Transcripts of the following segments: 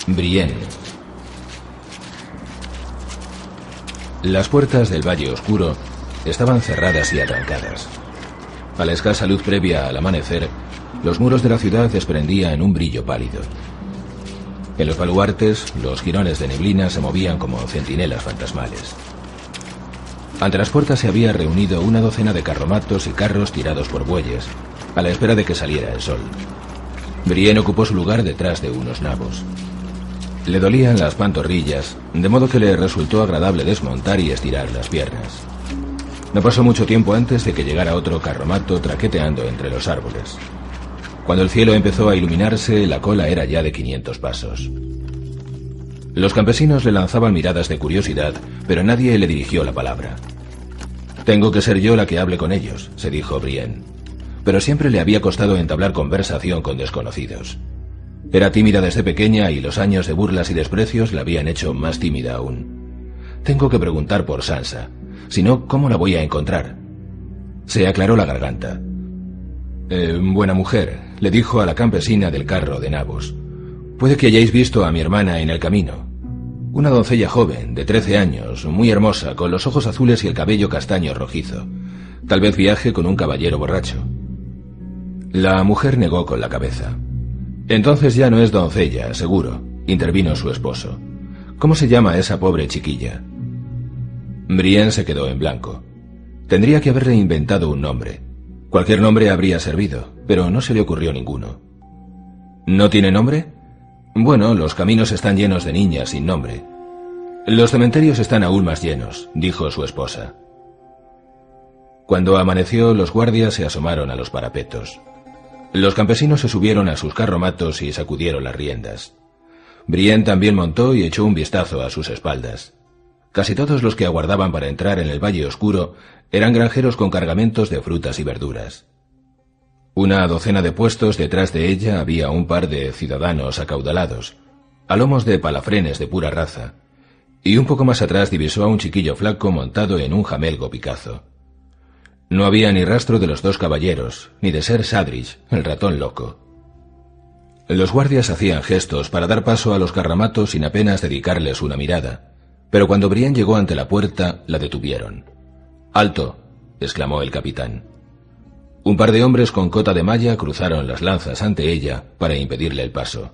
Brienne. Las puertas del Valle Oscuro estaban cerradas y atrancadas. A la escasa luz previa al amanecer, los muros de la ciudad desprendían un brillo pálido. En los baluartes, los jirones de neblina se movían como centinelas fantasmales. Ante las puertas se había reunido una docena de carromatos y carros tirados por bueyes, a la espera de que saliera el sol. Brienne ocupó su lugar detrás de unos nabos. Le dolían las pantorrillas, de modo que le resultó agradable desmontar y estirar las piernas. No pasó mucho tiempo antes de que llegara otro carromato traqueteando entre los árboles. Cuando el cielo empezó a iluminarse, la cola era ya de 500 pasos. Los campesinos le lanzaban miradas de curiosidad, pero nadie le dirigió la palabra. «Tengo que ser yo la que hable con ellos», se dijo Brienne. Pero siempre le había costado entablar conversación con desconocidos. Era tímida desde pequeña y los años de burlas y desprecios la habían hecho más tímida aún. «Tengo que preguntar por Sansa. Si no, ¿cómo la voy a encontrar?» Se aclaró la garganta. «Buena mujer», le dijo a la campesina del carro de nabos. «Puede que hayáis visto a mi hermana en el camino. Una doncella joven, de 13 años, muy hermosa, con los ojos azules y el cabello castaño rojizo. Tal vez viaje con un caballero borracho». La mujer negó con la cabeza. «Entonces ya no es doncella, seguro», intervino su esposo. «¿Cómo se llama esa pobre chiquilla?» Brienne se quedó en blanco. Tendría que haberle inventado un nombre. Cualquier nombre habría servido, pero no se le ocurrió ninguno. ¿No tiene nombre? Bueno, los caminos están llenos de niñas sin nombre. Los cementerios están aún más llenos, dijo su esposa. Cuando amaneció, los guardias se asomaron a los parapetos. Los campesinos se subieron a sus carromatos y sacudieron las riendas. Brienne también montó y echó un vistazo a sus espaldas. Casi todos los que aguardaban para entrar en el Valle Oscuro eran granjeros con cargamentos de frutas y verduras. Una docena de puestos detrás de ella había un par de ciudadanos acaudalados, a lomos de palafrenes de pura raza, y un poco más atrás divisó a un chiquillo flaco montado en un jamelgo picazo. No había ni rastro de los dos caballeros, ni de Ser Sadrich, el ratón loco. Los guardias hacían gestos para dar paso a los carramatos sin apenas dedicarles una mirada, pero cuando Brienne llegó ante la puerta, la detuvieron. «¡Alto!», exclamó el capitán. Un par de hombres con cota de malla cruzaron las lanzas ante ella para impedirle el paso.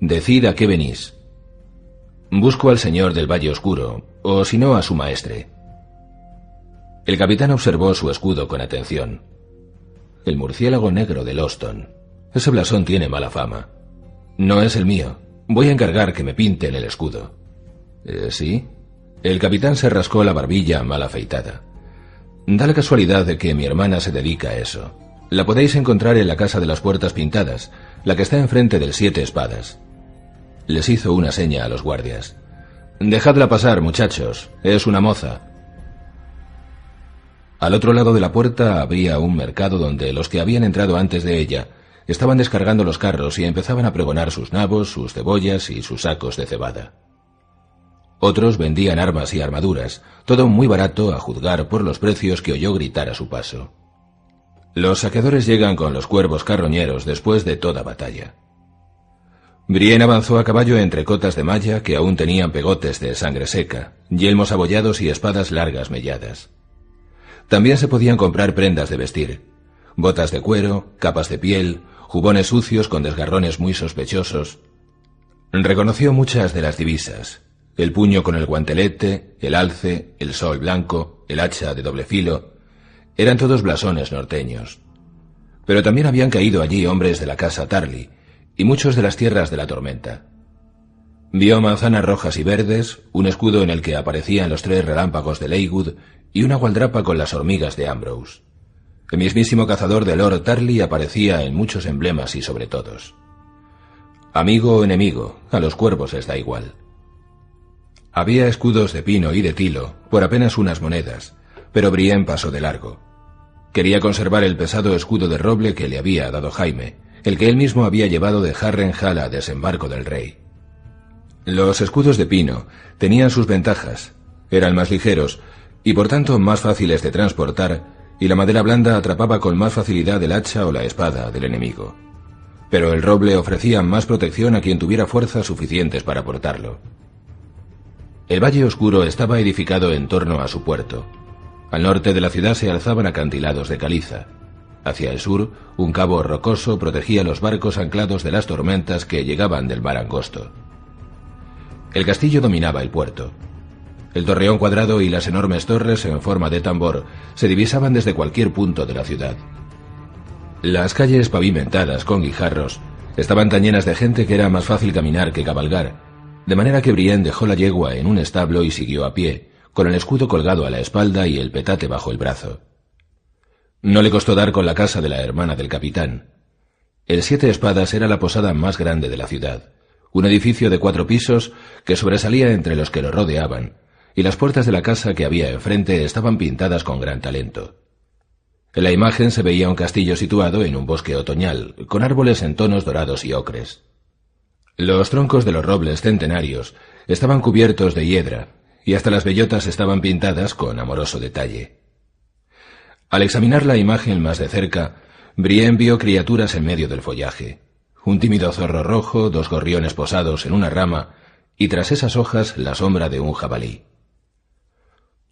«Decid a qué venís». «Busco al señor del Valle Oscuro, o si no a su maestre». El capitán observó su escudo con atención. «El murciélago negro de Loston. Ese blasón tiene mala fama». «No es el mío. Voy a encargar que me pinten el escudo». ¿Sí?» El capitán se rascó la barbilla mal afeitada. «Da la casualidad de que mi hermana se dedica a eso. La podéis encontrar en la Casa de las Puertas Pintadas, la que está enfrente del Siete Espadas». Les hizo una seña a los guardias. «Dejadla pasar, muchachos. Es una moza». Al otro lado de la puerta había un mercado donde los que habían entrado antes de ella estaban descargando los carros y empezaban a pregonar sus nabos, sus cebollas y sus sacos de cebada. Otros vendían armas y armaduras, todo muy barato a juzgar por los precios que oyó gritar a su paso. Los saqueadores llegan con los cuervos carroñeros después de toda batalla. Brienne avanzó a caballo entre cotas de malla que aún tenían pegotes de sangre seca, yelmos abollados y espadas largas melladas. También se podían comprar prendas de vestir, botas de cuero, capas de piel, jubones sucios con desgarrones muy sospechosos. Reconoció muchas de las divisas: el puño con el guantelete, el alce, el sol blanco, el hacha de doble filo. Eran todos blasones norteños. Pero también habían caído allí hombres de la casa Tarly, y muchos de las tierras de la tormenta. Vio manzanas rojas y verdes, un escudo en el que aparecían los 3 relámpagos de Leywood y una gualdrapa con las hormigas de Ambrose. El mismísimo cazador de Lord Tarly aparecía en muchos emblemas y sobre todos. Amigo o enemigo, a los cuervos les da igual. Había escudos de pino y de tilo, por apenas unas monedas, pero Brienne pasó de largo. Quería conservar el pesado escudo de roble que le había dado Jaime, el que él mismo había llevado de Harrenhal a desembarco del rey. Los escudos de pino tenían sus ventajas, eran más ligeros y por tanto más fáciles de transportar, y la madera blanda atrapaba con más facilidad el hacha o la espada del enemigo. pero el roble ofrecía más protección a quien tuviera fuerzas suficientes para portarlo. El Valle Oscuro estaba edificado en torno a su puerto. Al norte de la ciudad se alzaban acantilados de caliza. Hacia el sur, un cabo rocoso protegía los barcos anclados de las tormentas que llegaban del mar angosto. El castillo dominaba el puerto. El torreón cuadrado y las enormes torres en forma de tambor se divisaban desde cualquier punto de la ciudad. Las calles pavimentadas con guijarros estaban tan llenas de gente que era más fácil caminar que cabalgar, de manera que Brienne dejó la yegua en un establo y siguió a pie, con el escudo colgado a la espalda y el petate bajo el brazo. No le costó dar con la casa de la hermana del capitán. El Siete Espadas era la posada más grande de la ciudad, un edificio de 4 pisos que sobresalía entre los que lo rodeaban, y las puertas de la casa que había enfrente estaban pintadas con gran talento. En la imagen se veía un castillo situado en un bosque otoñal, con árboles en tonos dorados y ocres. Los troncos de los robles centenarios estaban cubiertos de hiedra, y hasta las bellotas estaban pintadas con amoroso detalle. Al examinar la imagen más de cerca, Brienne vio criaturas en medio del follaje. Un tímido zorro rojo, 2 gorriones posados en una rama, y tras esas hojas la sombra de un jabalí.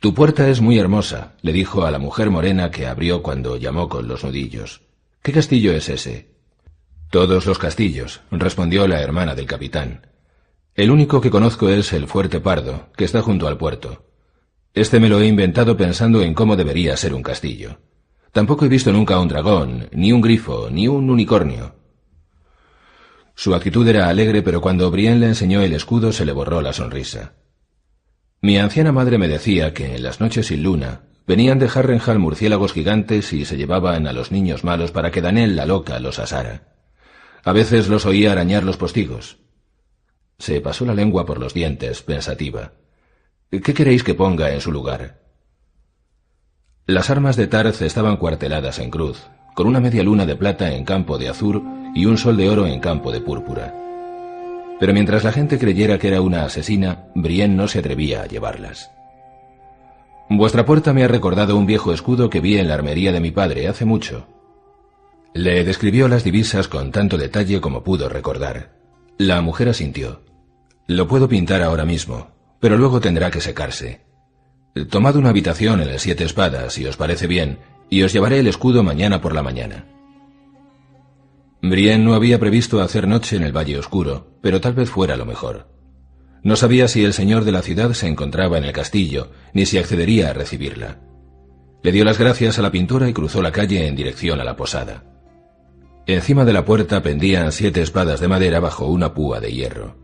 «Tu puerta es muy hermosa», le dijo a la mujer morena que abrió cuando llamó con los nudillos. «¿Qué castillo es ese?» «Todos los castillos», respondió la hermana del capitán. «El único que conozco es el Fuerte Pardo, que está junto al puerto. Este me lo he inventado pensando en cómo debería ser un castillo. Tampoco he visto nunca un dragón, ni un grifo, ni un unicornio». Su actitud era alegre, pero cuando Brienne le enseñó el escudo se le borró la sonrisa. Mi anciana madre me decía que en las noches sin luna venían de Harrenhal murciélagos gigantes y se llevaban a los niños malos para que Danel la loca los asara. A veces los oía arañar los postigos. Se pasó la lengua por los dientes, pensativa. ¿Qué queréis que ponga en su lugar? Las armas de Tarth estaban cuarteladas en cruz, con una media luna de plata en campo de azur y un sol de oro en campo de púrpura. Pero mientras la gente creyera que era una asesina, Brienne no se atrevía a llevarlas. «Vuestra puerta me ha recordado un viejo escudo que vi en la armería de mi padre hace mucho». Le describió las divisas con tanto detalle como pudo recordar. La mujer asintió. «Lo puedo pintar ahora mismo, pero luego tendrá que secarse. Tomad una habitación en el Siete Espadas, si os parece bien, y os llevaré el escudo mañana por la mañana». Brienne no había previsto hacer noche en el Valle Oscuro, pero tal vez fuera lo mejor. No sabía si el señor de la ciudad se encontraba en el castillo, ni si accedería a recibirla. Le dio las gracias a la pintora y cruzó la calle en dirección a la posada. Encima de la puerta pendían 7 espadas de madera bajo una púa de hierro.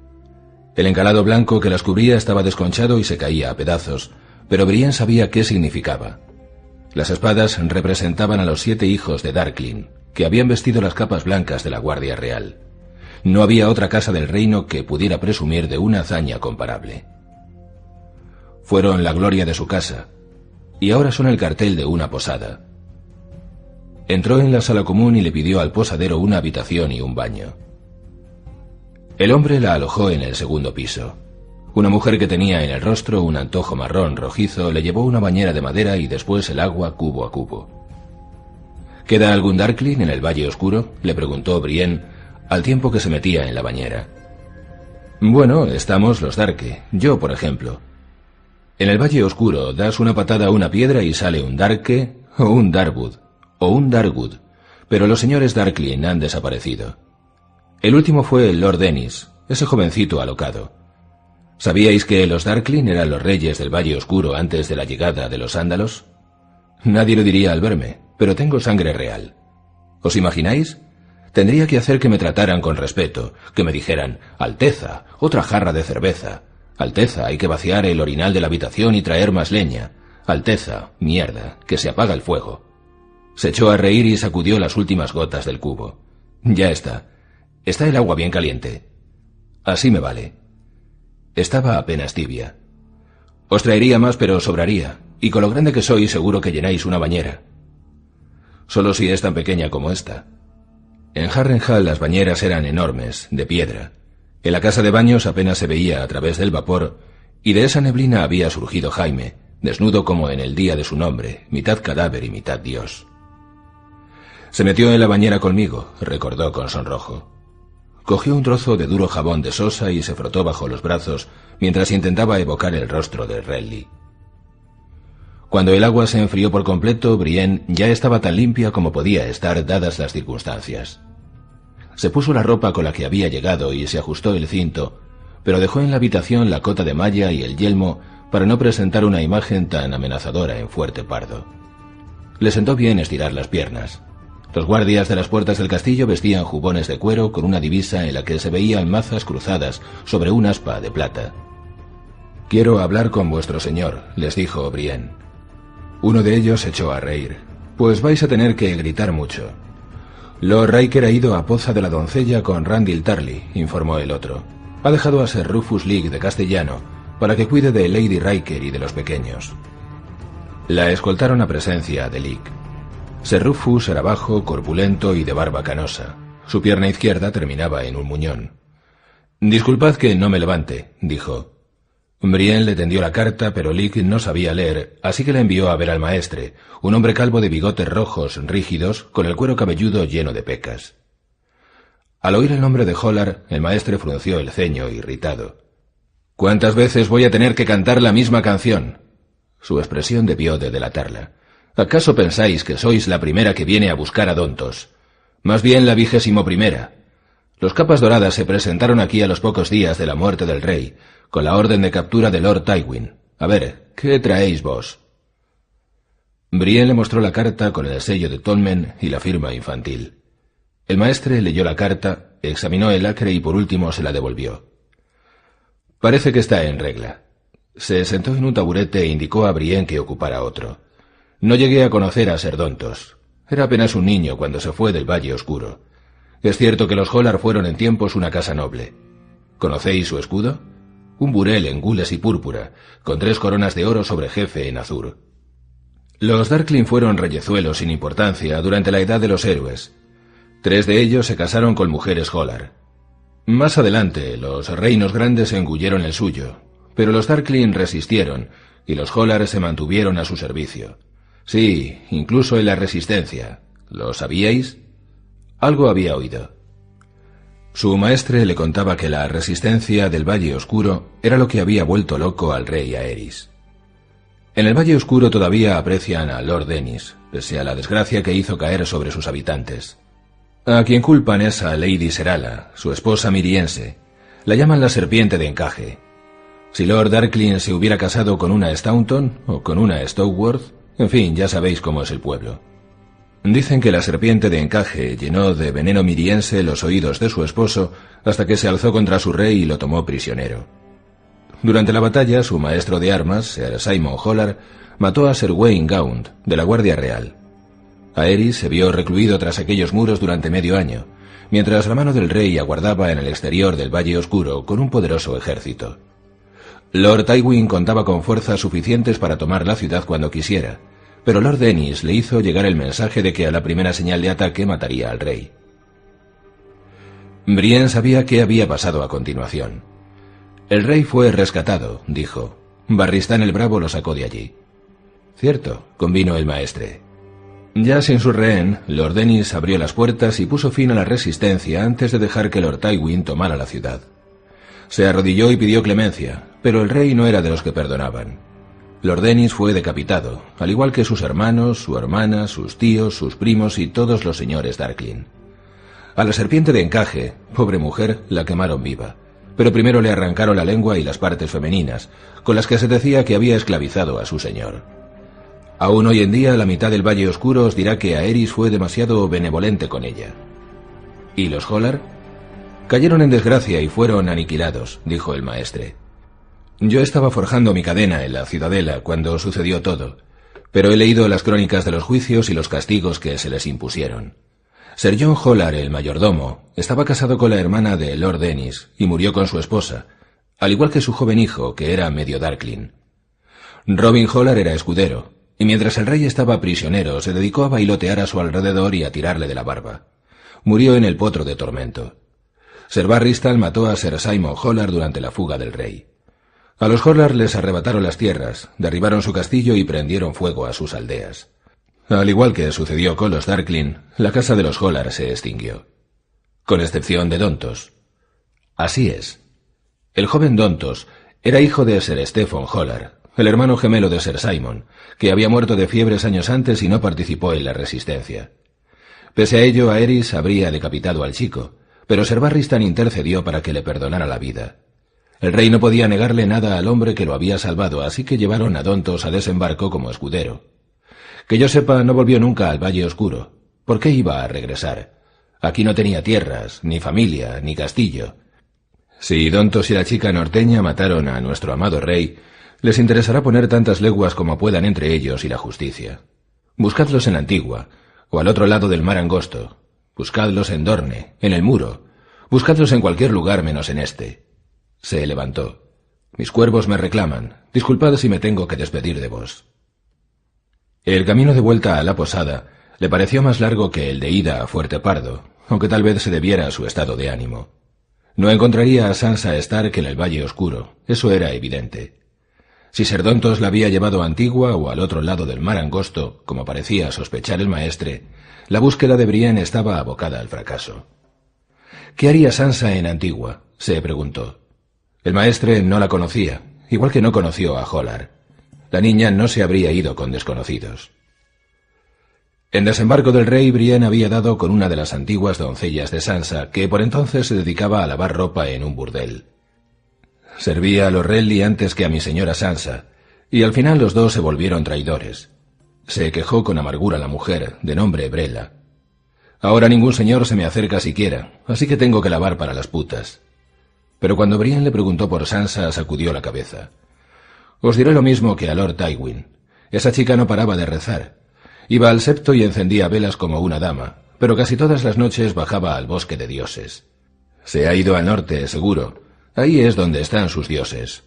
El encalado blanco que las cubría estaba desconchado y se caía a pedazos, pero Brienne sabía qué significaba. Las espadas representaban a los 7 hijos de Darklyn, que habían vestido las capas blancas de la Guardia Real. No había otra casa del reino que pudiera presumir de una hazaña comparable. Fueron la gloria de su casa, y ahora son el cartel de una posada. Entró en la sala común y le pidió al posadero una habitación y un baño. El hombre la alojó en el segundo piso. Una mujer que tenía en el rostro un antojo marrón rojizo le llevó una bañera de madera y después el agua cubo a cubo. ¿Queda algún Darklyn en el Valle Oscuro?, le preguntó Brienne, al tiempo que se metía en la bañera. Bueno, estamos los Darke, yo por ejemplo. En el Valle Oscuro das una patada a una piedra y sale un Darke, o un Darwood, o un Darwood, pero los señores Darklyn han desaparecido. El último fue el Lord Dennis, ese jovencito alocado. ¿Sabíais que los Darklyn eran los reyes del Valle Oscuro antes de la llegada de los Ándalos? Nadie lo diría al verme, pero tengo sangre real. ¿Os imagináis? Tendría que hacer que me trataran con respeto, que me dijeran, Alteza, otra jarra de cerveza. Alteza, hay que vaciar el orinal de la habitación y traer más leña. Alteza, mierda, que se apaga el fuego. Se echó a reír y sacudió las últimas gotas del cubo. Ya está. Está el agua bien caliente. Así me vale. Estaba apenas tibia. Os traería más, pero sobraría, y con lo grande que soy seguro que llenáis una bañera. Solo si es tan pequeña como esta. En Harrenhal las bañeras eran enormes, de piedra. En la casa de baños apenas se veía a través del vapor, y de esa neblina había surgido Jaime, desnudo como en el día de su nombre, mitad cadáver y mitad dios. Se metió en la bañera conmigo, recordó con sonrojo. Cogió un trozo de duro jabón de sosa y se frotó bajo los brazos mientras intentaba evocar el rostro de Renly. Cuando el agua se enfrió por completo, Brienne ya estaba tan limpia como podía estar dadas las circunstancias. Se puso la ropa con la que había llegado y se ajustó el cinto, pero dejó en la habitación la cota de malla y el yelmo para no presentar una imagen tan amenazadora en Fuerte Pardo. Le sentó bien estirar las piernas. Los guardias de las puertas del castillo vestían jubones de cuero con una divisa en la que se veían mazas cruzadas sobre un aspa de plata. «Quiero hablar con vuestro señor», les dijo Brienne. Uno de ellos se echó a reír. «Pues vais a tener que gritar mucho». «Lord Riker ha ido a Poza de la Doncella con Randyll Tarly», informó el otro. «Ha dejado a Sir Rufus League de Castellano para que cuide de Lady Riker y de los pequeños». La escoltaron a presencia de League. Sir Rufus era bajo, corpulento y de barba canosa. Su pierna izquierda terminaba en un muñón. «Disculpad que no me levante», dijo. Brienne le tendió la carta, pero League no sabía leer, así que la envió a ver al maestre, un hombre calvo de bigotes rojos rígidos, con el cuero cabelludo lleno de pecas. Al oír el nombre de Hollar, el maestre frunció el ceño irritado. «¿Cuántas veces voy a tener que cantar la misma canción?» Su expresión debió de delatarla. ¿Acaso pensáis que sois la primera que viene a buscar a Dontos? Más bien la 21ª. Los capas doradas se presentaron aquí a los pocos días de la muerte del rey, con la orden de captura de Lord Tywin. A ver, ¿qué traéis vos? Brienne le mostró la carta con el sello de Tolmen y la firma infantil. El maestre leyó la carta, examinó el lacre y por último se la devolvió. Parece que está en regla. Se sentó en un taburete e indicó a Brienne que ocupara otro. No llegué a conocer a Ser Dontos. Era apenas un niño cuando se fue del Valle Oscuro. Es cierto que los Hollar fueron en tiempos una casa noble. ¿Conocéis su escudo? Un burel en gules y púrpura, con 3 coronas de oro sobre jefe en azur. Los Darkling fueron reyezuelos sin importancia durante la Edad de los Héroes. 3 de ellos se casaron con mujeres Hollar. Más adelante, los reinos grandes engulleron el suyo, pero los Darkling resistieron y los Hollar se mantuvieron a su servicio. Sí, incluso en la Resistencia. ¿Lo sabíais? Algo había oído. Su maestre le contaba que la Resistencia del Valle Oscuro era lo que había vuelto loco al rey Aerys. En el Valle Oscuro todavía aprecian a Lord Denys, pese a la desgracia que hizo caer sobre sus habitantes. A quien culpan es a Lady Serala, su esposa miriense. La llaman la serpiente de encaje. Si Lord Darkling se hubiera casado con una Staunton o con una Stokeworth, en fin, ya sabéis cómo es el pueblo. Dicen que la serpiente de encaje llenó de veneno miriense los oídos de su esposo hasta que se alzó contra su rey y lo tomó prisionero. Durante la batalla, su maestro de armas, Sir Simon Hollar, mató a Sir Wayne Gaunt, de la Guardia Real. Aerys se vio recluido tras aquellos muros durante medio año, mientras la mano del rey aguardaba en el exterior del Valle Oscuro con un poderoso ejército. Lord Tywin contaba con fuerzas suficientes para tomar la ciudad cuando quisiera, pero Lord Denys le hizo llegar el mensaje de que a la primera señal de ataque mataría al rey. Brienne sabía qué había pasado a continuación. El rey fue rescatado, dijo. Barristan el Bravo lo sacó de allí. Cierto, convino el maestre. Ya sin su rehén, Lord Denys abrió las puertas y puso fin a la resistencia antes de dejar que Lord Tywin tomara la ciudad. Se arrodilló y pidió clemencia, pero el rey no era de los que perdonaban. Lord Denys fue decapitado, al igual que sus hermanos, su hermana, sus tíos, sus primos y todos los señores Darkling. A la serpiente de encaje, pobre mujer, la quemaron viva, pero primero le arrancaron la lengua y las partes femeninas, con las que se decía que había esclavizado a su señor. Aún hoy en día la mitad del Valle Oscuro os dirá que Aerys fue demasiado benevolente con ella. ¿Y los Hollar? Cayeron en desgracia y fueron aniquilados, dijo el maestre. Yo estaba forjando mi cadena en la Ciudadela cuando sucedió todo, pero he leído las crónicas de los juicios y los castigos que se les impusieron. Sir John Hollar, el mayordomo, estaba casado con la hermana de Lord Denys y murió con su esposa, al igual que su joven hijo, que era medio Darkling. Robin Hollar era escudero, y mientras el rey estaba prisionero se dedicó a bailotear a su alrededor y a tirarle de la barba. Murió en el potro de tormento. Sir Barristan mató a Sir Simon Hollar durante la fuga del rey. A los Hollar les arrebataron las tierras, derribaron su castillo y prendieron fuego a sus aldeas. Al igual que sucedió con los Darkling, la casa de los Hollar se extinguió. Con excepción de Dontos. Así es. El joven Dontos era hijo de Sir Stephen Hollar, el hermano gemelo de Sir Simon, que había muerto de fiebres años antes y no participó en la resistencia. Pese a ello, Aerys habría decapitado al chico, pero Ser Barristan intercedió para que le perdonara la vida. El rey no podía negarle nada al hombre que lo había salvado, así que llevaron a Dontos a desembarco como escudero. Que yo sepa, no volvió nunca al Valle Oscuro. ¿Por qué iba a regresar? Aquí no tenía tierras, ni familia, ni castillo. Si Dontos y la chica norteña mataron a nuestro amado rey, les interesará poner tantas leguas como puedan entre ellos y la justicia. Buscadlos en Antigua, o al otro lado del mar angosto. Buscadlos en Dorne, en el muro. Buscadlos en cualquier lugar menos en este. Se levantó. Mis cuervos me reclaman. Disculpad si me tengo que despedir de vos. El camino de vuelta a la posada le pareció más largo que el de ida a Fuerte Pardo, aunque tal vez se debiera a su estado de ánimo. No encontraría a Sansa Stark en el Valle Oscuro, eso era evidente. Si Ser Dontos la había llevado a Antigua o al otro lado del mar angosto, como parecía sospechar el maestre, la búsqueda de Brienne estaba abocada al fracaso. ¿Qué haría Sansa en Antigua?, se preguntó. El maestre no la conocía, igual que no conoció a Hollar. La niña no se habría ido con desconocidos. En desembarco del rey, Brienne había dado con una de las antiguas doncellas de Sansa, que por entonces se dedicaba a lavar ropa en un burdel. Servía a los Renly antes que a mi señora Sansa, y al final los dos se volvieron traidores. Se quejó con amargura la mujer, de nombre Brella. Ahora ningún señor se me acerca siquiera, así que tengo que lavar para las putas. Pero cuando Brienne le preguntó por Sansa, sacudió la cabeza. Os diré lo mismo que a Lord Tywin. Esa chica no paraba de rezar. Iba al septo y encendía velas como una dama, pero casi todas las noches bajaba al bosque de dioses. Se ha ido al norte, seguro. Ahí es donde están sus dioses.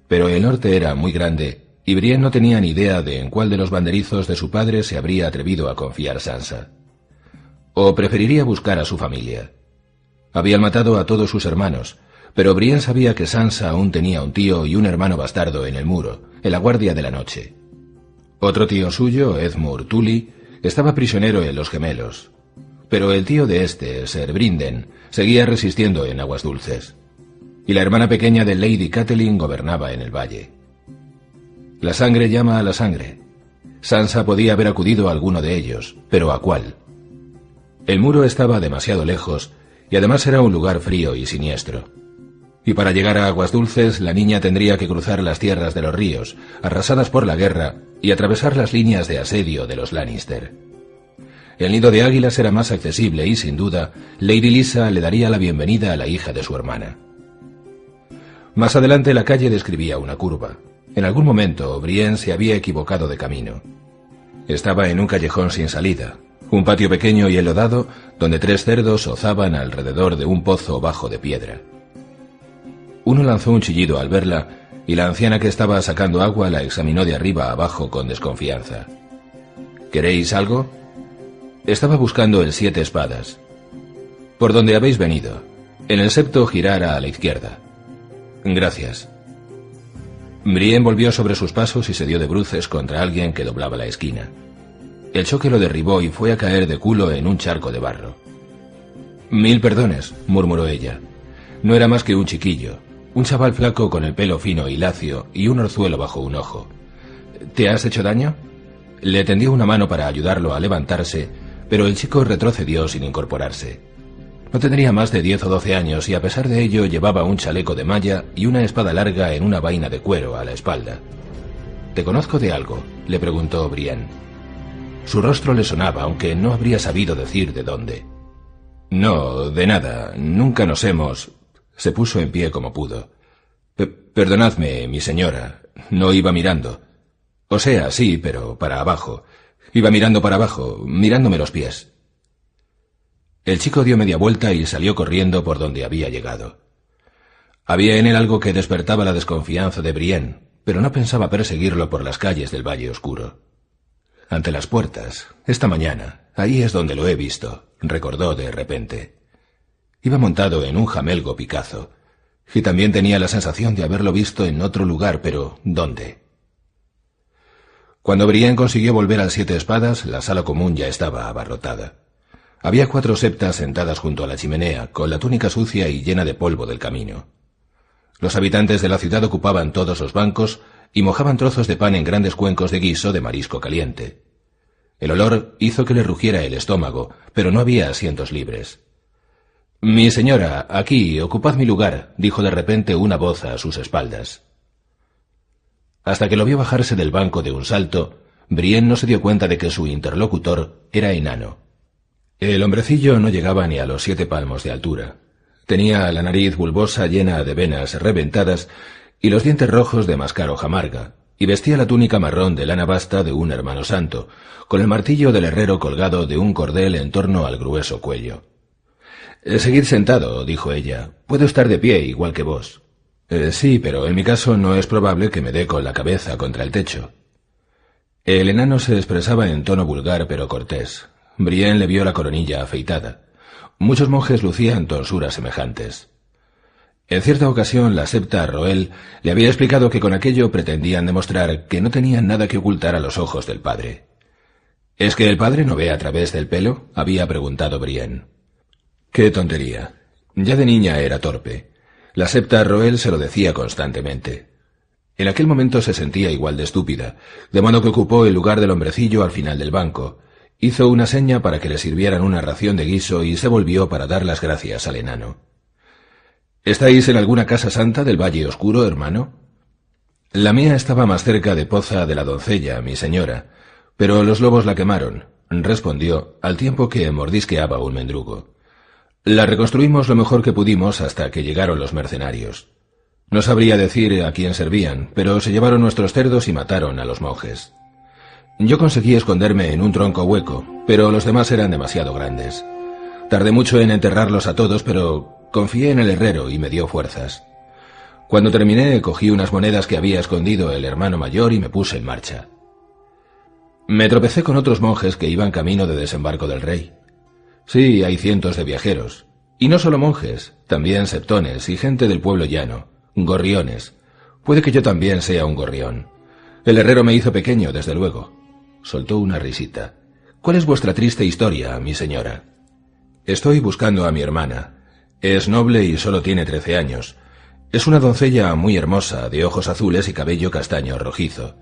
Pero el norte era muy grande, y Brienne no tenía ni idea de en cuál de los banderizos de su padre se habría atrevido a confiar Sansa. O preferiría buscar a su familia. Habían matado a todos sus hermanos, pero Brienne sabía que Sansa aún tenía un tío y un hermano bastardo en el muro, en la guardia de la noche. Otro tío suyo, Edmure Tully, estaba prisionero en los Gemelos. Pero el tío de este, Ser Brinden, seguía resistiendo en Aguas Dulces. Y la hermana pequeña de Lady Catelyn gobernaba en el valle. La sangre llama a la sangre. Sansa podía haber acudido a alguno de ellos, pero ¿a cuál? El muro estaba demasiado lejos, y además era un lugar frío y siniestro. Y para llegar a Aguas Dulces, la niña tendría que cruzar las tierras de los ríos, arrasadas por la guerra, y atravesar las líneas de asedio de los Lannister. El nido de águilas era más accesible y, sin duda, Lady Lysa le daría la bienvenida a la hija de su hermana. Más adelante la calle describía una curva. En algún momento, Brienne se había equivocado de camino. Estaba en un callejón sin salida, un patio pequeño y enlodado, donde 3 cerdos ozaban alrededor de un pozo bajo de piedra. Uno lanzó un chillido al verla, y la anciana que estaba sacando agua la examinó de arriba a abajo con desconfianza. ¿Queréis algo? Estaba buscando el 7 espadas. Por donde habéis venido. En el septo girar a la izquierda. Gracias. Brienne volvió sobre sus pasos y se dio de bruces contra alguien que doblaba la esquina. El choque lo derribó y fue a caer de culo en un charco de barro. «Mil perdones», murmuró ella. No era más que un chiquillo, un chaval flaco con el pelo fino y lacio y un orzuelo bajo un ojo. «¿Te has hecho daño?» Le tendió una mano para ayudarlo a levantarse, pero el chico retrocedió sin incorporarse. No tendría más de 10 o 12 años y a pesar de ello llevaba un chaleco de malla y una espada larga en una vaina de cuero a la espalda. «¿Te conozco de algo?», le preguntó Brienne. Su rostro le sonaba, aunque no habría sabido decir de dónde. «No, de nada. Nunca nos hemos...» Se puso en pie como pudo. «Perdonadme, mi señora. No iba mirando. O sea, sí, pero para abajo. Iba mirando para abajo, mirándome los pies». El chico dio media vuelta y salió corriendo por donde había llegado. Había en él algo que despertaba la desconfianza de Brienne, pero no pensaba perseguirlo por las calles del Valle Oscuro. «Ante las puertas, esta mañana, ahí es donde lo he visto», recordó de repente. Iba montado en un jamelgo Picazo, y también tenía la sensación de haberlo visto en otro lugar, pero ¿dónde? Cuando Brienne consiguió volver al Siete Espadas, la sala común ya estaba abarrotada. Había 4 septas sentadas junto a la chimenea, con la túnica sucia y llena de polvo del camino. Los habitantes de la ciudad ocupaban todos los bancos y mojaban trozos de pan en grandes cuencos de guiso de marisco caliente. El olor hizo que le rugiera el estómago, pero no había asientos libres. «Mi señora, aquí, ocupad mi lugar», dijo de repente una voz a sus espaldas. Hasta que lo vio bajarse del banco de un salto, Brienne no se dio cuenta de que su interlocutor era enano. El hombrecillo no llegaba ni a los 7 palmos de altura. Tenía la nariz bulbosa llena de venas reventadas y los dientes rojos de mascar hojamarga, y vestía la túnica marrón de lana basta de un hermano santo, con el martillo del herrero colgado de un cordel en torno al grueso cuello. «Seguid sentado», dijo ella. «Puedo estar de pie igual que vos». Sí, pero en mi caso no es probable que me dé con la cabeza contra el techo». El enano se expresaba en tono vulgar pero cortés. Brienne le vio la coronilla afeitada. Muchos monjes lucían tonsuras semejantes. En cierta ocasión la septa Roel le había explicado que con aquello pretendían demostrar que no tenían nada que ocultar a los ojos del padre. «¿Es que el padre no ve a través del pelo?», había preguntado Brienne. «Qué tontería. Ya de niña era torpe. La septa Roel se lo decía constantemente. En aquel momento se sentía igual de estúpida, de modo que ocupó el lugar del hombrecillo al final del banco. Hizo una seña para que le sirvieran una ración de guiso y se volvió para dar las gracias al enano. «¿Estáis en alguna casa santa del Valle Oscuro, hermano?» «La mía estaba más cerca de Poza de la Doncella, mi señora, pero los lobos la quemaron», respondió, al tiempo que mordisqueaba un mendrugo. «La reconstruimos lo mejor que pudimos hasta que llegaron los mercenarios. No sabría decir a quién servían, pero se llevaron nuestros cerdos y mataron a los monjes. Yo conseguí esconderme en un tronco hueco, pero los demás eran demasiado grandes. Tardé mucho en enterrarlos a todos, pero confié en el herrero y me dio fuerzas. Cuando terminé, cogí unas monedas que había escondido el hermano mayor y me puse en marcha. Me tropecé con otros monjes que iban camino de desembarco del rey. Sí, hay cientos de viajeros. Y no solo monjes, también septones y gente del pueblo llano, gorriones. Puede que yo también sea un gorrión. El herrero me hizo pequeño, desde luego». Soltó una risita. «¿Cuál es vuestra triste historia, mi señora?» «Estoy buscando a mi hermana. Es noble y solo tiene 13 años. Es una doncella muy hermosa, de ojos azules y cabello castaño rojizo.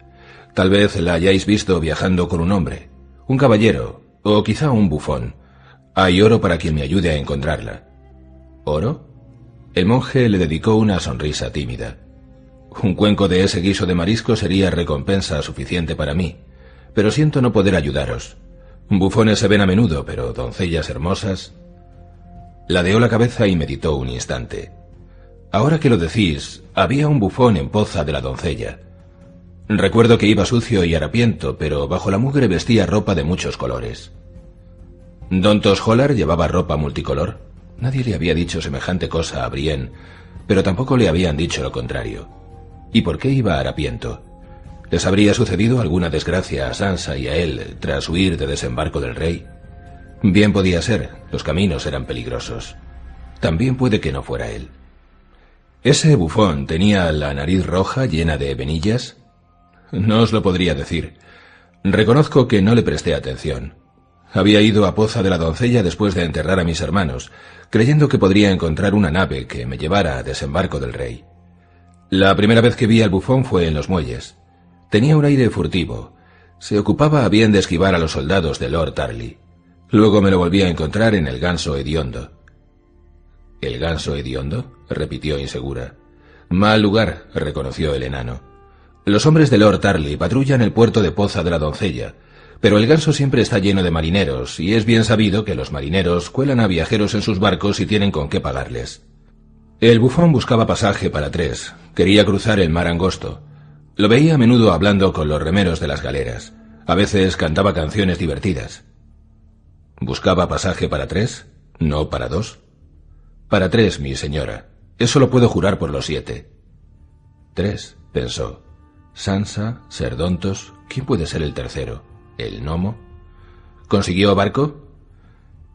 Tal vez la hayáis visto viajando con un hombre, un caballero, o quizá un bufón. Hay oro para quien me ayude a encontrarla». «¿Oro?» El monje le dedicó una sonrisa tímida. «Un cuenco de ese guiso de marisco sería recompensa suficiente para mí, pero siento no poder ayudaros. Bufones se ven a menudo, pero doncellas hermosas...» Ladeó la cabeza y meditó un instante. «Ahora que lo decís, había un bufón en Poza de la Doncella. Recuerdo que iba sucio y harapiento, pero bajo la mugre vestía ropa de muchos colores». ¿Don Tosjolar llevaba ropa multicolor? Nadie le había dicho semejante cosa a Brienne, pero tampoco le habían dicho lo contrario. ¿Y por qué iba harapiento? ¿Les habría sucedido alguna desgracia a Sansa y a él tras huir de desembarco del rey? Bien podía ser, los caminos eran peligrosos. También puede que no fuera él. ¿Ese bufón tenía la nariz roja llena de venillas? No os lo podría decir. Reconozco que no le presté atención. Había ido a Poza de la Doncella después de enterrar a mis hermanos, creyendo que podría encontrar una nave que me llevara a desembarco del rey. La primera vez que vi al bufón fue en los muelles. Tenía un aire furtivo. Se ocupaba bien de esquivar a los soldados de Lord Tarly. Luego me lo volví a encontrar en el ganso hediondo. ¿El ganso hediondo?, repitió insegura. Mal lugar, reconoció el enano. Los hombres de Lord Tarly patrullan el puerto de Poza de la Doncella, pero el ganso siempre está lleno de marineros, y es bien sabido que los marineros cuelan a viajeros en sus barcos y tienen con qué pagarles. El bufón buscaba pasaje para 3, quería cruzar el mar angosto. Lo veía a menudo hablando con los remeros de las galeras. A veces cantaba canciones divertidas. ¿Buscaba pasaje para 3? ¿No para 2? Para 3, mi señora. Eso lo puedo jurar por los 7. 3, pensó. Sansa, Serdontos, ¿quién puede ser el tercero? ¿El gnomo? ¿Consiguió barco?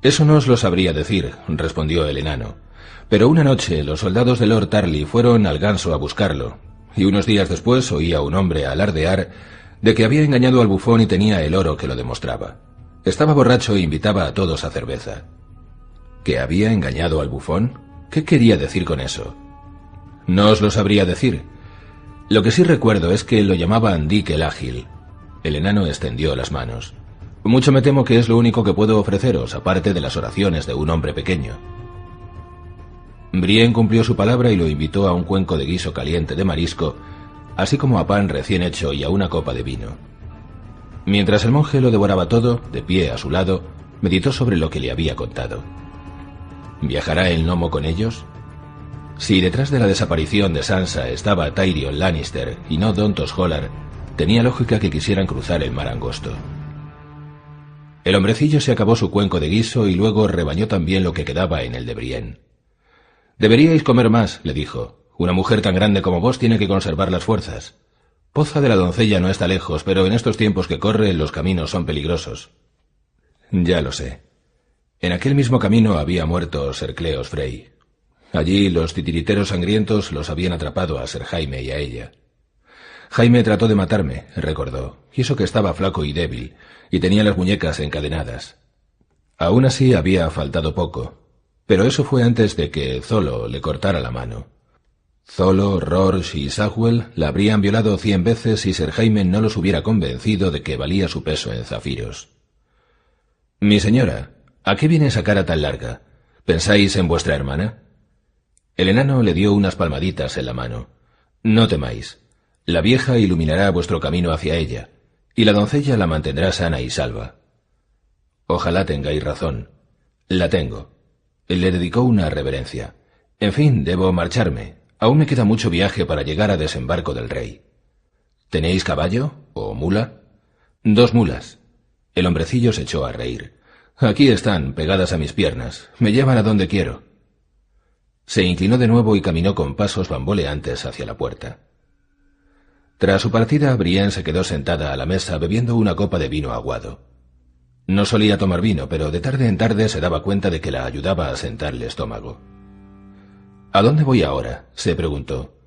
Eso no os lo sabría decir, respondió el enano. Pero una noche los soldados de Lord Tarly fueron al ganso a buscarlo, y unos días después oí a un hombre alardear de que había engañado al bufón y tenía el oro que lo demostraba. Estaba borracho e invitaba a todos a cerveza. ¿Que había engañado al bufón? ¿Qué quería decir con eso? No os lo sabría decir. Lo que sí recuerdo es que lo llamaban Dick el Ágil. El enano extendió las manos. Mucho me temo que es lo único que puedo ofreceros, aparte de las oraciones de un hombre pequeño. Brienne cumplió su palabra y lo invitó a un cuenco de guiso caliente de marisco, así como a pan recién hecho y a una copa de vino. Mientras el monje lo devoraba todo, de pie a su lado, meditó sobre lo que le había contado. ¿Viajará el gnomo con ellos? Si detrás de la desaparición de Sansa estaba Tyrion Lannister y no Dontos Hollar, tenía lógica que quisieran cruzar el mar angosto. El hombrecillo se acabó su cuenco de guiso y luego rebañó también lo que quedaba en el de Brienne. «Deberíais comer más», le dijo. «Una mujer tan grande como vos tiene que conservar las fuerzas. Poza de la Doncella no está lejos, pero en estos tiempos que corre los caminos son peligrosos». «Ya lo sé. En aquel mismo camino había muerto Ser Cleos Frey. Allí los titiriteros sangrientos los habían atrapado a Ser Jaime y a ella. Jaime trató de matarme», recordó, y eso que estaba flaco y débil, y tenía las muñecas encadenadas. Aún así había faltado poco, pero eso fue antes de que Zolo le cortara la mano. Zolo, Rorsch y Sahwell la habrían violado 100 veces si Ser Jaime no los hubiera convencido de que valía su peso en zafiros. «Mi señora, ¿a qué viene esa cara tan larga? ¿Pensáis en vuestra hermana?» El enano le dio unas palmaditas en la mano. «No temáis. La vieja iluminará vuestro camino hacia ella, y la doncella la mantendrá sana y salva». «Ojalá tengáis razón. La tengo». Le dedicó una reverencia. «En fin, debo marcharme. Aún me queda mucho viaje para llegar a Desembarco del Rey». «¿Tenéis caballo? ¿O mula?» «2 mulas». El hombrecillo se echó a reír. «Aquí están, pegadas a mis piernas. Me llevan a donde quiero». Se inclinó de nuevo y caminó con pasos bamboleantes hacia la puerta. Tras su partida, Brienne se quedó sentada a la mesa bebiendo una copa de vino aguado. No solía tomar vino, pero de tarde en tarde se daba cuenta de que la ayudaba a asentar el estómago. «¿A dónde voy ahora?», se preguntó.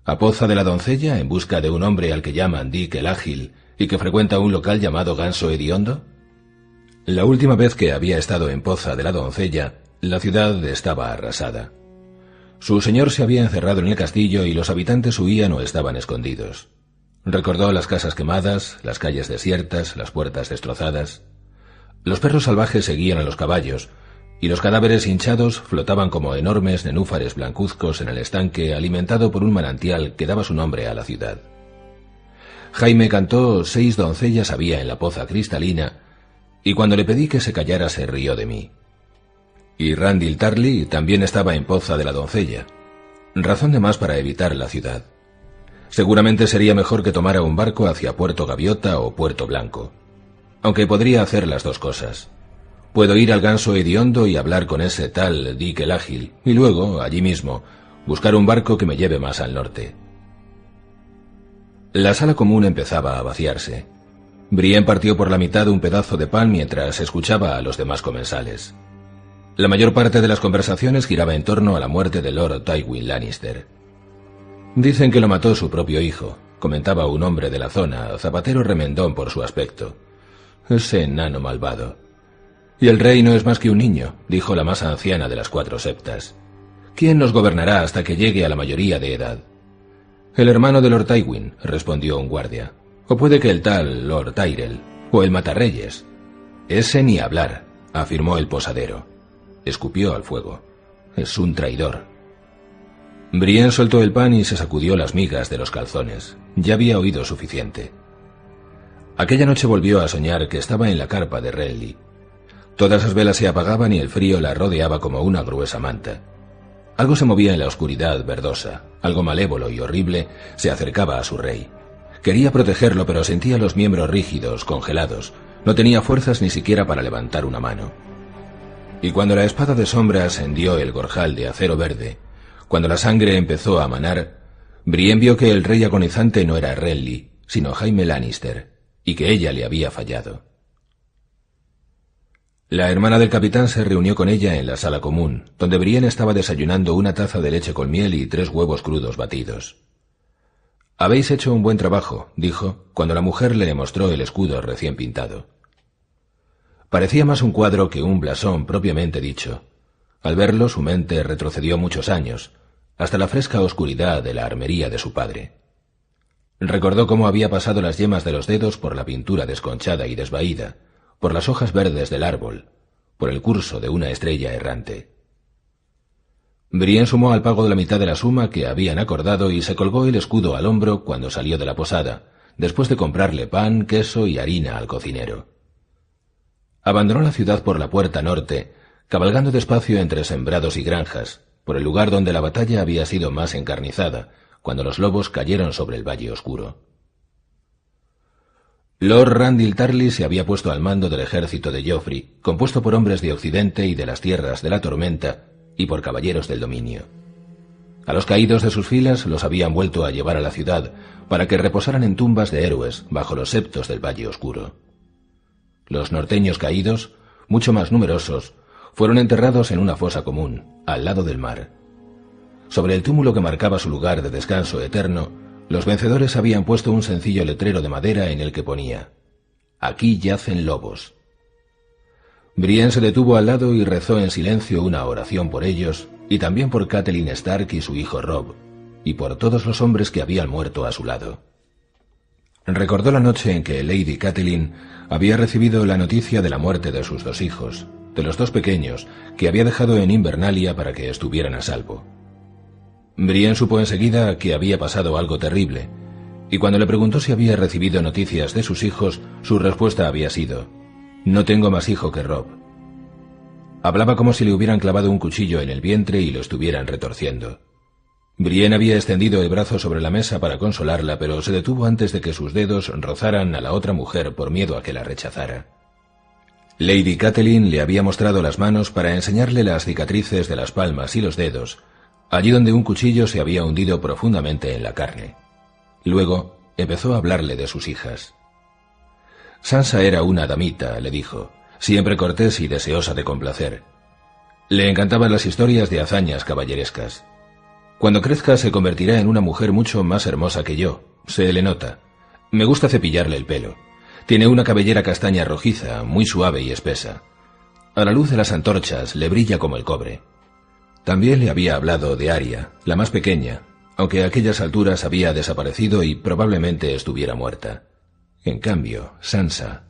«¿A Poza de la Doncella en busca de un hombre al que llaman Dick el Ágil y que frecuenta un local llamado Ganso Hediondo?» La última vez que había estado en Poza de la Doncella, la ciudad estaba arrasada. Su señor se había encerrado en el castillo y los habitantes huían o estaban escondidos. Recordó las casas quemadas, las calles desiertas, las puertas destrozadas. Los perros salvajes seguían a los caballos, y los cadáveres hinchados flotaban como enormes nenúfares blancuzcos en el estanque alimentado por un manantial que daba su nombre a la ciudad. Jaime cantó 6 doncellas había en la poza cristalina, y cuando le pedí que se callara se rió de mí. Y Randil Tarly también estaba en Poza de la Doncella. Razón de más para evitar la ciudad. Seguramente sería mejor que tomara un barco hacia Puerto Gaviota o Puerto Blanco. Aunque podría hacer las 2 cosas. Puedo ir al Ganso Hediondo y hablar con ese tal Dick el Ágil, y luego, allí mismo, buscar un barco que me lleve más al norte. La sala común empezaba a vaciarse. Brienne partió por la mitad un pedazo de pan mientras escuchaba a los demás comensales. La mayor parte de las conversaciones giraba en torno a la muerte de Lord Tywin Lannister. «Dicen que lo mató su propio hijo», comentaba un hombre de la zona, zapatero remendón por su aspecto. «Ese enano malvado». «Y el rey no es más que un niño», dijo la más anciana de las 4 septas. «¿Quién nos gobernará hasta que llegue a la mayoría de edad?» «El hermano de Lord Tywin», respondió un guardia. «O puede que el tal Lord Tyrell, o el matarreyes». «Ese ni hablar», afirmó el posadero. Escupió al fuego. «Es un traidor». Brienne soltó el pan y se sacudió las migas de los calzones. Ya había oído suficiente. Aquella noche volvió a soñar que estaba en la carpa de Renly. Todas las velas se apagaban y el frío la rodeaba como una gruesa manta. Algo se movía en la oscuridad verdosa, algo malévolo y horrible se acercaba a su rey. Quería protegerlo, pero sentía los miembros rígidos, congelados. No tenía fuerzas ni siquiera para levantar una mano. Y cuando la espada de sombras hendió el gorjal de acero verde, cuando la sangre empezó a manar, Brienne vio que el rey agonizante no era Renly, sino Jaime Lannister, y que ella le había fallado. La hermana del capitán se reunió con ella en la sala común, donde Brienne estaba desayunando una taza de leche con miel y 3 huevos crudos batidos. «Habéis hecho un buen trabajo», dijo, cuando la mujer le mostró el escudo recién pintado. Parecía más un cuadro que un blasón propiamente dicho. Al verlo, su mente retrocedió muchos años, hasta la fresca oscuridad de la armería de su padre. Recordó cómo había pasado las yemas de los dedos por la pintura desconchada y desvaída, por las hojas verdes del árbol, por el curso de una estrella errante. Brienne sumó al pago de la mitad de la suma que habían acordado y se colgó el escudo al hombro cuando salió de la posada, después de comprarle pan, queso y harina al cocinero. Abandonó la ciudad por la puerta norte, cabalgando despacio entre sembrados y granjas, por el lugar donde la batalla había sido más encarnizada, cuando los lobos cayeron sobre el Valle Oscuro. Lord Randall Tarly se había puesto al mando del ejército de Joffrey, compuesto por hombres de Occidente y de las tierras de la Tormenta, y por caballeros del dominio. A los caídos de sus filas los habían vuelto a llevar a la ciudad para que reposaran en tumbas de héroes bajo los septos del Valle Oscuro. Los norteños caídos, mucho más numerosos, fueron enterrados en una fosa común, al lado del mar. Sobre el túmulo que marcaba su lugar de descanso eterno, los vencedores habían puesto un sencillo letrero de madera en el que ponía: «Aquí yacen lobos». Brienne se detuvo al lado y rezó en silencio una oración por ellos, y también por Catelyn Stark y su hijo Robb, y por todos los hombres que habían muerto a su lado. Recordó la noche en que Lady Catelyn había recibido la noticia de la muerte de sus dos hijos, de los dos pequeños, que había dejado en Invernalia para que estuvieran a salvo. Brienne supo enseguida que había pasado algo terrible, y cuando le preguntó si había recibido noticias de sus hijos, su respuesta había sido: «No tengo más hijo que Robb». Hablaba como si le hubieran clavado un cuchillo en el vientre y lo estuvieran retorciendo. Brienne había extendido el brazo sobre la mesa para consolarla, pero se detuvo antes de que sus dedos rozaran a la otra mujer por miedo a que la rechazara. Lady Catelyn le había mostrado las manos para enseñarle las cicatrices de las palmas y los dedos, allí donde un cuchillo se había hundido profundamente en la carne. Luego empezó a hablarle de sus hijas. Sansa era una damita, le dijo, siempre cortés y deseosa de complacer. Le encantaban las historias de hazañas caballerescas. Cuando crezca se convertirá en una mujer mucho más hermosa que yo, se le nota. Me gusta cepillarle el pelo. Tiene una cabellera castaña rojiza, muy suave y espesa. A la luz de las antorchas le brilla como el cobre. También le había hablado de Arya, la más pequeña, aunque a aquellas alturas había desaparecido y probablemente estuviera muerta. En cambio, Sansa...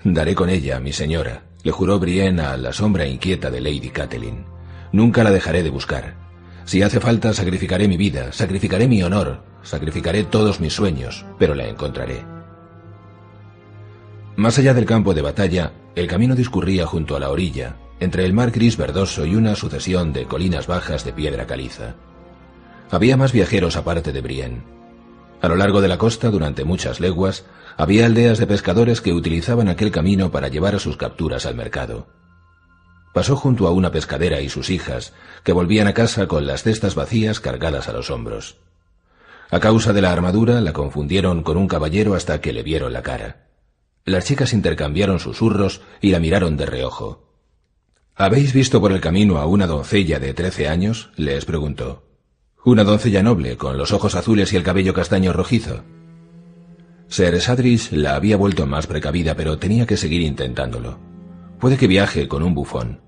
«Daré con ella, mi señora», le juró Brienne a la sombra inquieta de Lady Catelyn. «Nunca la dejaré de buscar. Si hace falta, sacrificaré mi vida, sacrificaré mi honor, sacrificaré todos mis sueños, pero la encontraré». Más allá del campo de batalla, el camino discurría junto a la orilla, entre el mar gris verdoso y una sucesión de colinas bajas de piedra caliza. Había más viajeros aparte de Brienne. A lo largo de la costa, durante muchas leguas, había aldeas de pescadores que utilizaban aquel camino para llevar sus capturas al mercado. Pasó junto a una pescadera y sus hijas, que volvían a casa con las cestas vacías cargadas a los hombros. A causa de la armadura, la confundieron con un caballero hasta que le vieron la cara. Las chicas intercambiaron susurros y la miraron de reojo. «¿Habéis visto por el camino a una doncella de 13 años?» les preguntó. «Una doncella noble, con los ojos azules y el cabello castaño rojizo». Ser Sadrich la había vuelto más precavida, pero tenía que seguir intentándolo. Puede que viaje con un bufón.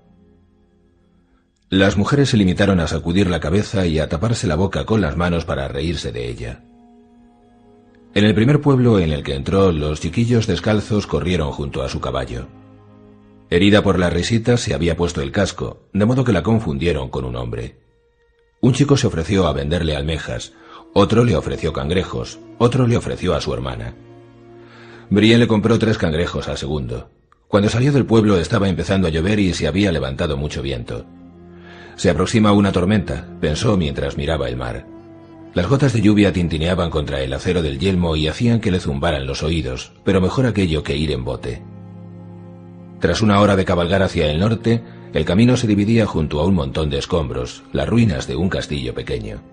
Las mujeres se limitaron a sacudir la cabeza y a taparse la boca con las manos para reírse de ella. En el primer pueblo en el que entró, los chiquillos descalzos corrieron junto a su caballo. Herida por las risitas, se había puesto el casco, de modo que la confundieron con un hombre. Un chico se ofreció a venderle almejas, otro le ofreció cangrejos, otro le ofreció a su hermana. Brienne le compró 3 cangrejos al segundo. Cuando salió del pueblo estaba empezando a llover y se había levantado mucho viento. «Se aproxima una tormenta», pensó mientras miraba el mar. Las gotas de lluvia tintineaban contra el acero del yelmo y hacían que le zumbaran los oídos, pero mejor aquello que ir en bote. Tras una hora de cabalgar hacia el norte, el camino se dividía junto a un montón de escombros, las ruinas de un castillo pequeño.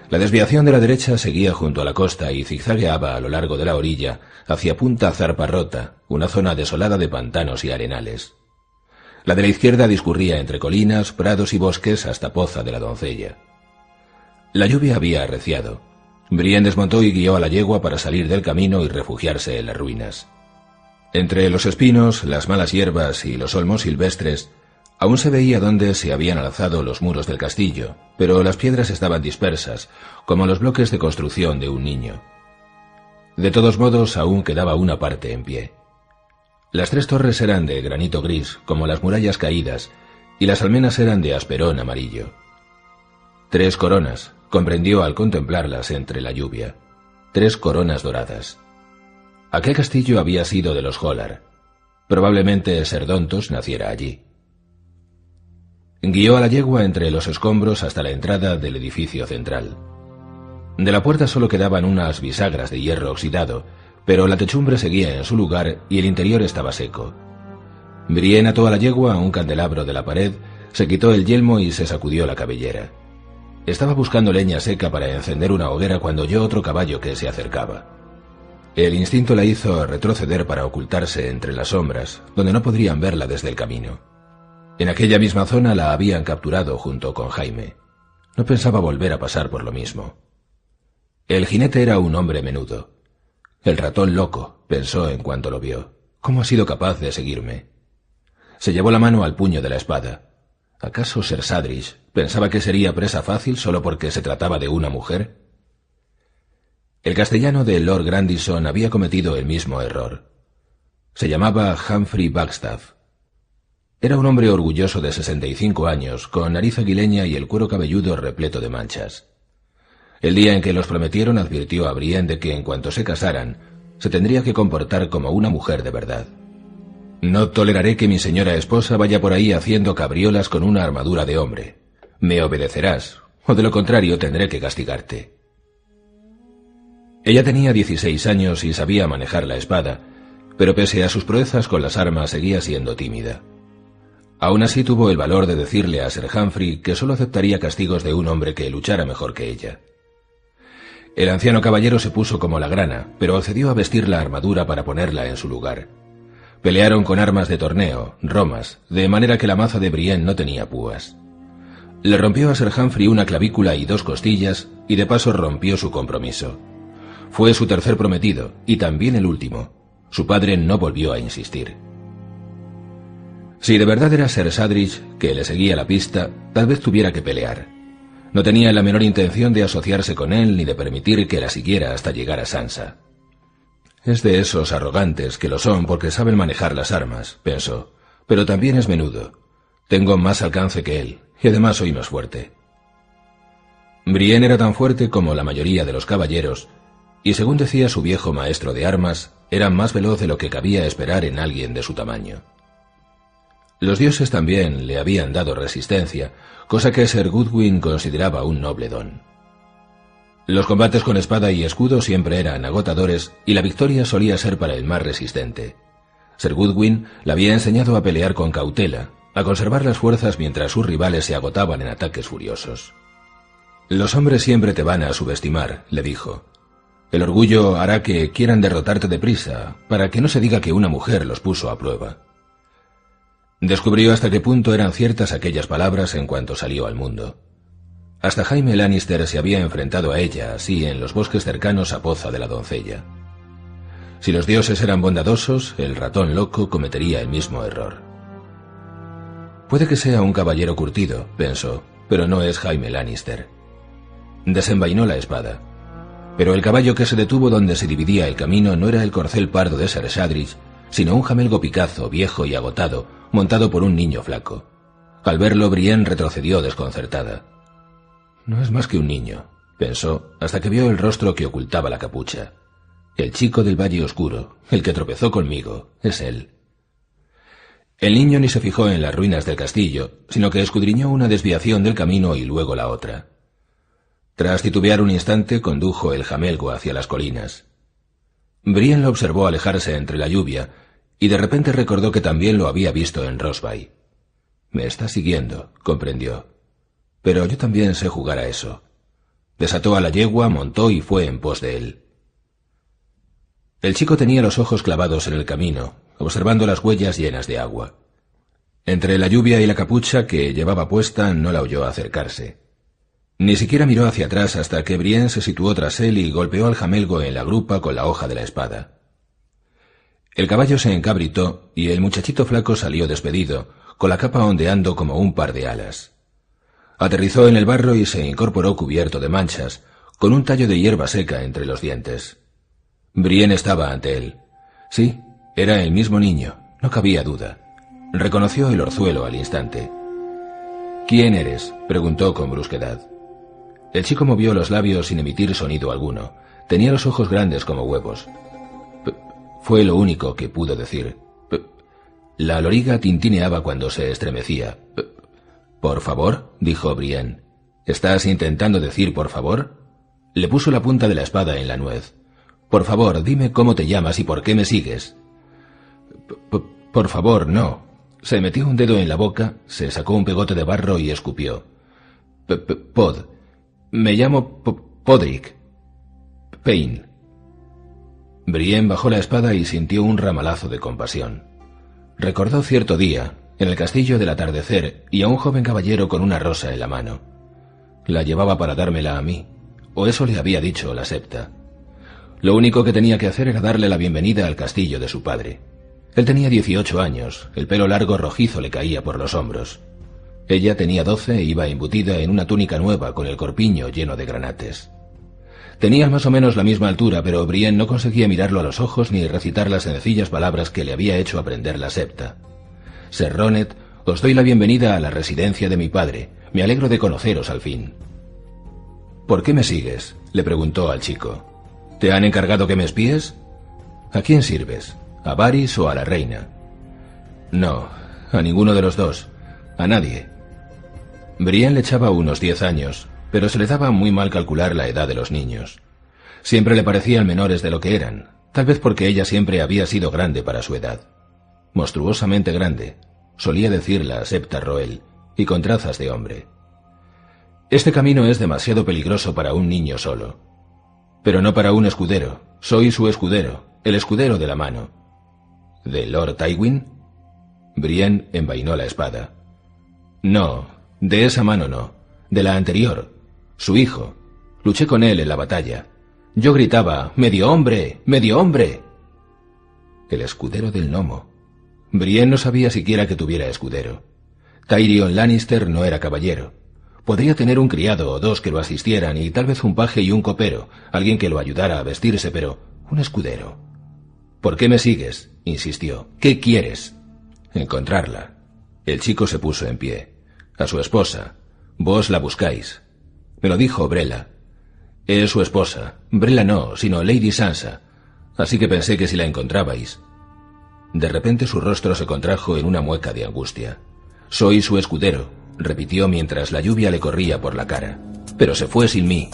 La desviación de la derecha seguía junto a la costa y zigzagueaba a lo largo de la orilla hacia Punta Zarparrota, una zona desolada de pantanos y arenales. La de la izquierda discurría entre colinas, prados y bosques hasta Poza de la Doncella. La lluvia había arreciado. Brienne desmontó y guió a la yegua para salir del camino y refugiarse en las ruinas. Entre los espinos, las malas hierbas y los olmos silvestres, aún se veía dónde se habían alzado los muros del castillo, pero las piedras estaban dispersas, como los bloques de construcción de un niño. De todos modos, aún quedaba una parte en pie. Las 3 torres eran de granito gris, como las murallas caídas, y las almenas eran de asperón amarillo. 3 coronas, comprendió al contemplarlas entre la lluvia. 3 coronas doradas. Aquel castillo había sido de los Hollar. Probablemente Serdontos naciera allí. Guió a la yegua entre los escombros hasta la entrada del edificio central. De la puerta solo quedaban unas bisagras de hierro oxidado, pero la techumbre seguía en su lugar y el interior estaba seco. Brienne ató a la yegua a un candelabro de la pared, se quitó el yelmo y se sacudió la cabellera. Estaba buscando leña seca para encender una hoguera cuando oyó otro caballo que se acercaba. El instinto la hizo retroceder para ocultarse entre las sombras, donde no podrían verla desde el camino. En aquella misma zona la habían capturado junto con Jaime. No pensaba volver a pasar por lo mismo. El jinete era un hombre menudo. El ratón loco, pensó en cuanto lo vio. ¿Cómo ha sido capaz de seguirme? Se llevó la mano al puño de la espada. ¿Acaso Ser Sadrich pensaba que sería presa fácil solo porque se trataba de una mujer? El castellano de Lord Grandison había cometido el mismo error. Se llamaba Humphrey Bagstaff. Era un hombre orgulloso de 65 años, con nariz aguileña y el cuero cabelludo repleto de manchas. El día en que los prometieron advirtió a Brienne de que en cuanto se casaran, se tendría que comportar como una mujer de verdad. No toleraré que mi señora esposa vaya por ahí haciendo cabriolas con una armadura de hombre. Me obedecerás, o de lo contrario tendré que castigarte. Ella tenía 16 años y sabía manejar la espada, pero pese a sus proezas con las armas seguía siendo tímida. Aún así tuvo el valor de decirle a Sir Humphrey que solo aceptaría castigos de un hombre que luchara mejor que ella. El anciano caballero se puso como la grana, pero accedió a vestir la armadura para ponerla en su lugar. Pelearon con armas de torneo, romas, de manera que la maza de Brienne no tenía púas. Le rompió a Sir Humphrey una clavícula y 2 costillas, y de paso rompió su compromiso. Fue su tercer prometido, y también el último. Su padre no volvió a insistir. Si de verdad era Ser Sadrich, que le seguía la pista, tal vez tuviera que pelear. No tenía la menor intención de asociarse con él ni de permitir que la siguiera hasta llegar a Sansa. Es de esos arrogantes que lo son porque saben manejar las armas, pensó, pero también es menudo. Tengo más alcance que él, y además soy más fuerte. Brienne era tan fuerte como la mayoría de los caballeros, y según decía su viejo maestro de armas, era más veloz de lo que cabía esperar en alguien de su tamaño. Los dioses también le habían dado resistencia, cosa que Ser Goodwin consideraba un noble don. Los combates con espada y escudo siempre eran agotadores y la victoria solía ser para el más resistente. Ser Goodwin le había enseñado a pelear con cautela, a conservar las fuerzas mientras sus rivales se agotaban en ataques furiosos. Los hombres siempre te van a subestimar, le dijo. El orgullo hará que quieran derrotarte deprisa, para que no se diga que una mujer los puso a prueba. Descubrió hasta qué punto eran ciertas aquellas palabras en cuanto salió al mundo. Hasta Jaime Lannister se había enfrentado a ella, así en los bosques cercanos a Poza de la Doncella. Si los dioses eran bondadosos, el ratón loco cometería el mismo error. Puede que sea un caballero curtido, pensó, pero no es Jaime Lannister. Desenvainó la espada. Pero el caballo que se detuvo donde se dividía el camino no era el corcel pardo de Ser Sadrich, sino un jamelgo picazo, viejo y agotado, montado por un niño flaco. Al verlo, Brienne retrocedió desconcertada. No es más que un niño, pensó, hasta que vio el rostro que ocultaba la capucha. El chico del Valle Oscuro, el que tropezó conmigo, es él. El niño ni se fijó en las ruinas del castillo, sino que escudriñó una desviación del camino y luego la otra. Tras titubear un instante, condujo el jamelgo hacia las colinas. Brienne lo observó alejarse entre la lluvia, y de repente recordó que también lo había visto en Rosby. Me está siguiendo, comprendió. Pero yo también sé jugar a eso. Desató a la yegua, montó y fue en pos de él. El chico tenía los ojos clavados en el camino, observando las huellas llenas de agua. Entre la lluvia y la capucha que llevaba puesta no la oyó acercarse. Ni siquiera miró hacia atrás hasta que Brienne se situó tras él y golpeó al jamelgo en la grupa con la hoja de la espada. El caballo se encabritó y el muchachito flaco salió despedido, con la capa ondeando como un par de alas. Aterrizó en el barro y se incorporó cubierto de manchas, con un tallo de hierba seca entre los dientes. Brienne estaba ante él. Sí, era el mismo niño, no cabía duda. Reconoció el orzuelo al instante. «¿Quién eres?», preguntó con brusquedad. El chico movió los labios sin emitir sonido alguno. Tenía los ojos grandes como huevos. Fue lo único que pudo decir. La loriga tintineaba cuando se estremecía. «¿Por favor?», dijo Brienne. «¿Estás intentando decir por favor?». Le puso la punta de la espada en la nuez. «Por favor, dime cómo te llamas y por qué me sigues». «Por favor, no». Se metió un dedo en la boca, se sacó un pegote de barro y escupió. «Pod. Me llamo Podrick. Payne». Brienne bajó la espada y sintió un ramalazo de compasión. Recordó cierto día, en el castillo del atardecer, y a un joven caballero con una rosa en la mano. La llevaba para dármela a mí, o eso le había dicho la septa. Lo único que tenía que hacer era darle la bienvenida al castillo de su padre. Él tenía 18 años, el pelo largo rojizo le caía por los hombros. Ella tenía 12 e iba embutida en una túnica nueva con el corpiño lleno de granates. Tenían más o menos la misma altura, pero Brienne no conseguía mirarlo a los ojos ni recitar las sencillas palabras que le había hecho aprender la septa. «Ser Ronet, os doy la bienvenida a la residencia de mi padre. Me alegro de conoceros al fin». «¿Por qué me sigues?», le preguntó al chico. «¿Te han encargado que me espíes? ¿A quién sirves? ¿A Varys o a la reina?» «No, a ninguno de los dos. A nadie». Brienne le echaba unos 10 años, pero se le daba muy mal calcular la edad de los niños. Siempre le parecían menores de lo que eran, tal vez porque ella siempre había sido grande para su edad. Monstruosamente grande, solía decir la septa Roel, y con trazas de hombre. «Este camino es demasiado peligroso para un niño solo». «Pero no para un escudero. Soy su escudero, el escudero de la mano». «¿De Lord Tywin?» Brienne envainó la espada. «No, de esa mano no, de la anterior. Su hijo. Luché con él en la batalla. Yo gritaba, ¡medio hombre! ¡Medio hombre!». El escudero del gnomo. Brienne no sabía siquiera que tuviera escudero. Tyrion Lannister no era caballero. Podría tener un criado o dos que lo asistieran y tal vez un paje y un copero, alguien que lo ayudara a vestirse, pero un escudero. «¿Por qué me sigues?», insistió. «¿Qué quieres?». «Encontrarla». El chico se puso en pie. «A su esposa. Vos la buscáis». «Me lo dijo Brella». «Es su esposa. Brella no, sino Lady Sansa. Así que pensé que si la encontrabais». De repente su rostro se contrajo en una mueca de angustia. «Soy su escudero», repitió mientras la lluvia le corría por la cara. «Pero se fue sin mí».